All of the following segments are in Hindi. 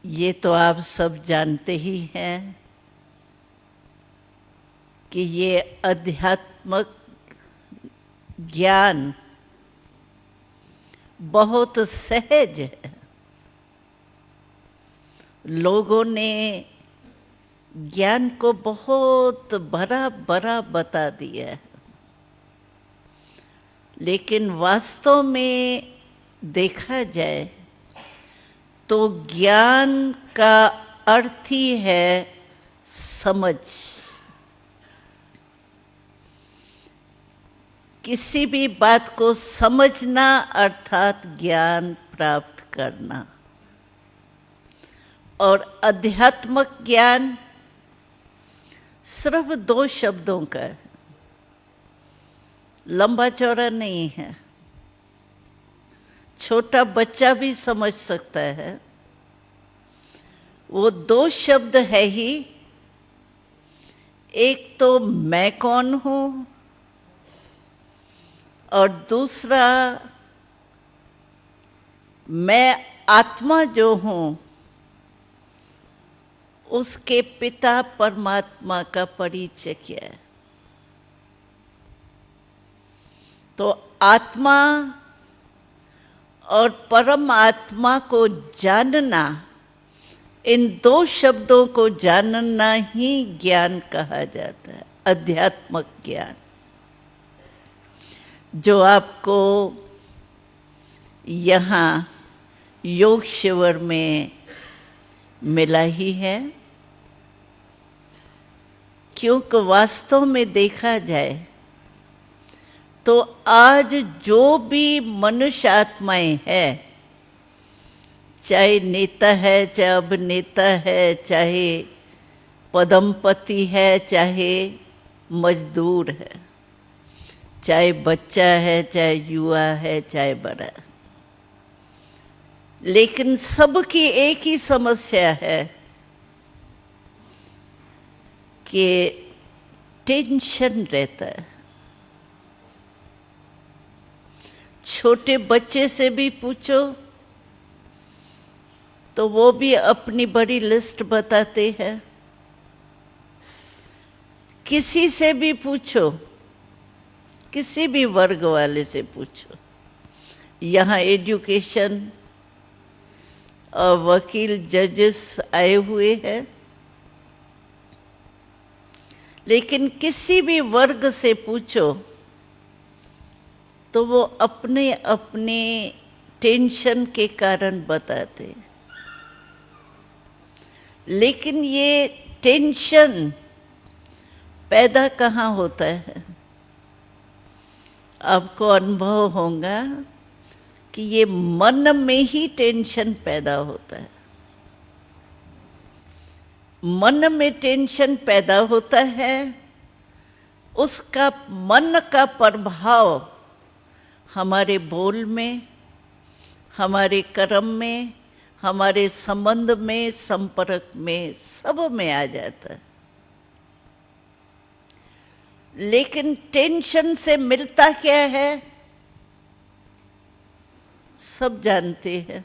ये तो आप सब जानते ही हैं कि ये अध्यात्मक ज्ञान बहुत सहज है। लोगों ने ज्ञान को बहुत बड़ा बड़ा बता दिया है, लेकिन वास्तव में देखा जाए तो ज्ञान का अर्थ ही है समझ। किसी भी बात को समझना अर्थात ज्ञान प्राप्त करना। और अध्यात्मक ज्ञान सिर्फ 2 शब्दों का है, लंबा चौड़ा नहीं है। छोटा बच्चा भी समझ सकता है। वो 2 शब्द है ही, एक तो मैं कौन हूं और दूसरा मैं आत्मा जो हूं उसके पिता परमात्मा का परिचय क्या है। तो आत्मा और परमात्मा को जानना, इन 2 शब्दों को जानना ही ज्ञान कहा जाता है, अध्यात्मक ज्ञान, जो आपको यहाँ योग शिविर में मिला ही है। क्योंकि वास्तव में देखा जाए तो आज जो भी मनुष्य आत्माएं हैं, चाहे नेता है, चाहे अभिनेता है, चाहे पदमपति है, चाहे मजदूर है, चाहे बच्चा है, चाहे युवा है, चाहे बड़ा है, लेकिन सबकी एक ही समस्या है कि टेंशन रहता है। छोटे बच्चे से भी पूछो तो वो भी अपनी बड़ी लिस्ट बताते हैं। किसी से भी पूछो, किसी भी वर्ग वाले से पूछो, यहाँ एजुकेशन और वकील जजेस आए हुए हैं, लेकिन किसी भी वर्ग से पूछो तो वो अपने अपने टेंशन के कारण बताते हैं। लेकिन ये टेंशन पैदा कहाँ होता है? आपको अनुभव होगा कि ये मन में ही टेंशन पैदा होता है। मन में टेंशन पैदा होता है, उसका मन का प्रभाव हमारे बोल में, हमारे कर्म में, हमारे संबंध में, संपर्क में, सब में आ जाता है। लेकिन टेंशन से मिलता क्या है? सब जानते हैं,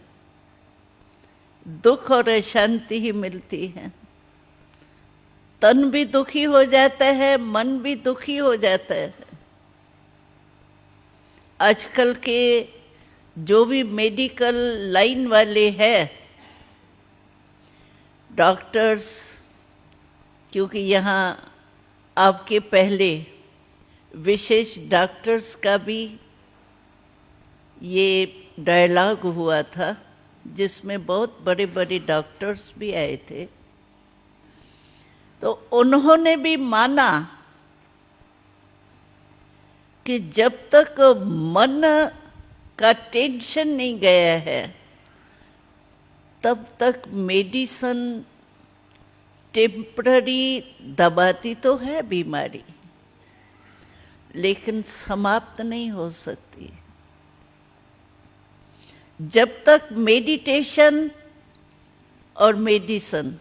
दुख और अशांति ही मिलती है। तन भी दुखी हो जाता है, मन भी दुखी हो जाता है। आजकल के जो भी मेडिकल लाइन वाले हैं, डॉक्टर्स, क्योंकि यहाँ आपके पहले विशेष डॉक्टर्स का भी ये डायलॉग हुआ था, जिसमें बहुत बड़े बड़े डॉक्टर्स भी आए थे। तो उन्होंने भी माना कि जब तक मन का टेंशन नहीं गया है, तब तक मेडिसिन टेम्पररी दबाती तो है बीमारी, लेकिन समाप्त नहीं हो सकती। जब तक मेडिटेशन और मेडिसिन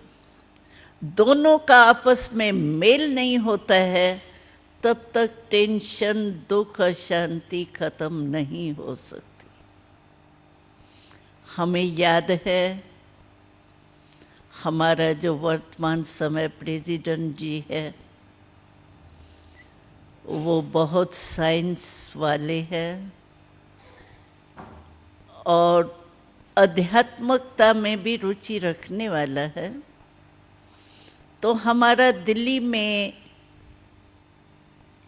दोनों का आपस में मेल नहीं होता है, तब तक टेंशन, दुख, अशांति खत्म नहीं हो सकती। हमें याद है हमारा जो वर्तमान समय प्रेसिडेंट जी है वो बहुत साइंस वाले हैं और आध्यात्मिकता में भी रुचि रखने वाला है। तो हमारा दिल्ली में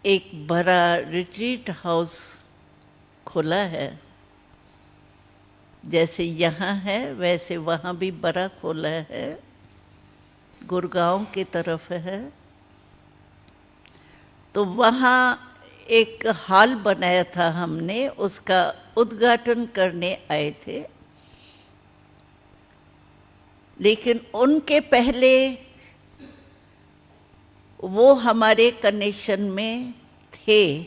एक बड़ा रिट्रीट हाउस खुला है, जैसे यहाँ है वैसे वहाँ भी बड़ा खोला है, गुड़गांव की तरफ है। तो वहाँ एक हॉल बनाया था हमने, उसका उद्घाटन करने आए थे। लेकिन उनके पहले वो हमारे कनेक्शन में थे,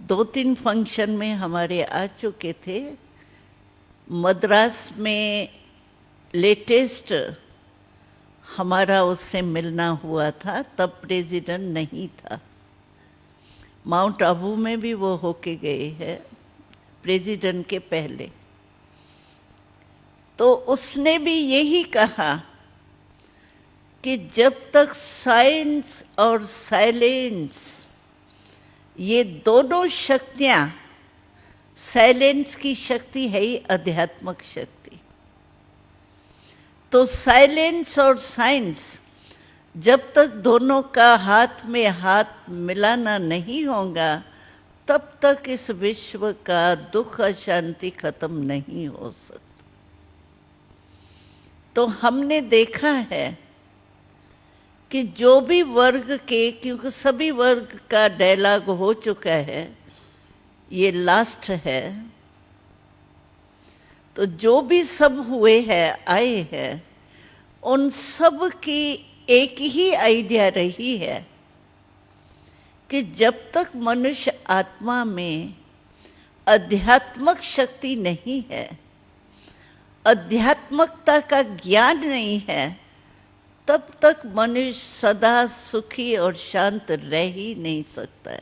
2-3 फंक्शन में हमारे आ चुके थे। मद्रास में लेटेस्ट हमारा उससे मिलना हुआ था, तब प्रेसिडेंट नहीं था। माउंट आबू में भी वो होके गए हैं प्रेसिडेंट के पहले। तो उसने भी यही कहा कि जब तक साइंस और साइलेंस, ये दोनों शक्तियाँ, साइलेंस की शक्ति है ही आध्यात्मिक शक्ति, तो साइलेंस और साइंस जब तक दोनों का हाथ में हाथ मिलाना नहीं होगा, तब तक इस विश्व का दुख अशांति खत्म नहीं हो सकता। तो हमने देखा है कि जो भी वर्ग के, क्योंकि सभी वर्ग का डायलॉग हो चुका है, ये लास्ट है, तो जो भी सब हुए हैं, आए हैं, उन सब की एक ही आइडिया रही है कि जब तक मनुष्य आत्मा में आध्यात्मिक शक्ति नहीं है, आध्यात्मिकता का ज्ञान नहीं है, तब तक मनुष्य सदा सुखी और शांत रह ही नहीं सकता है।